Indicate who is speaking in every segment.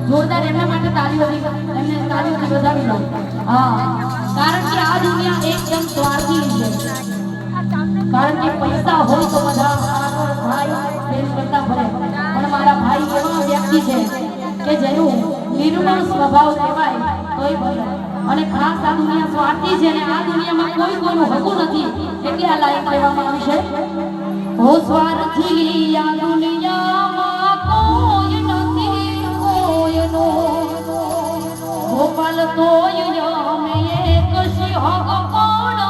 Speaker 1: જોરદાર એમના માટે તાળીઓથી વધાવી લો. હા, કારણ કે આ દુનિયા એકદમ સ્વાર્થી છે. કારણ કે પૈસા હોય તો બધા ભાઈ બહેન કરતા ભરે, પણ મારા ભાઈ એવા વ્યક્તિ છે કે જેનું નિર્મળ સ્વભાવ કહેવાય તોય ભરે. અને ખાસ આ દુનિયા સ્વાર્થી છે અને આ દુનિયામાં કોઈ કોઈનું હકું નથી, એટલે આ લાઈન કહેવામાં આવી છે. ઓ સ્વાર્થી આ દુનિયામાં કોઈ નથી કોઈનો, ગોપાલ તોય અમે એક સિંહ પણ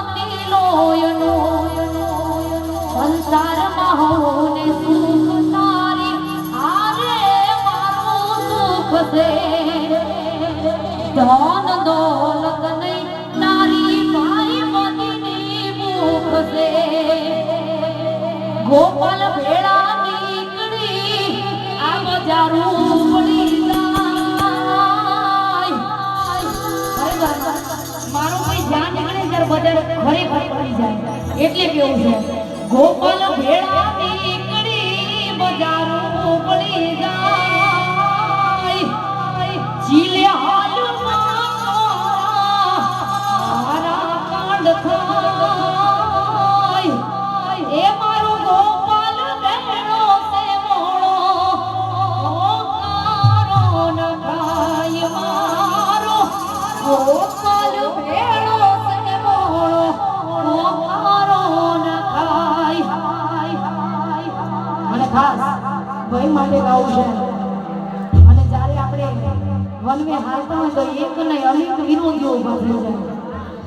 Speaker 1: નથી લોયનો. સંસારમાં હોને સુખ તારી આરે મારું સુખ છે. ધન દોલત નહીં નારી ભાઈ બધીની ભૂખ છે. ગોપાલ ભેળા નીકળી આ બજારું પડી જાય. મારું કોઈ ધ્યાન નીકળે ત્યારે બજાર ખરેખર પડી જાય, એટલે કેવું છે. ગોપાલ ભેળા નીકળી બજારું પડી જાય. જીલે હાલમાં મારા કાંડ થાય. એ મારો ગોપાલ ભેળો સે મોળો કારો ન ખાય. મારો ગોપાલ ભેળો સે મોળો કારો ન ખાય. અને ખાસ ભાઈ માટે ગાવું છે. અને જ્યારે આપણે વનમે હાલતા હોય તો એક નહીં અનેક વિરોધીઓ ઉભા થઈ જાય,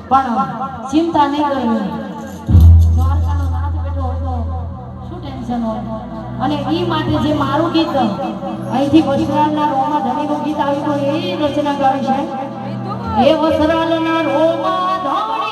Speaker 1: પણ ચિંતા નહીં કરવી. દ્વારકાનો નાથ બેઠો હોય તો શું ટેન્શન હોય. અને એ માટે જે મારું ગીત અહીંથી વસરાલના રોમા ધણીનું ગીત આવ્યું તો એ રચના ગાવી છે. એ વસરાલના રોમા ધણી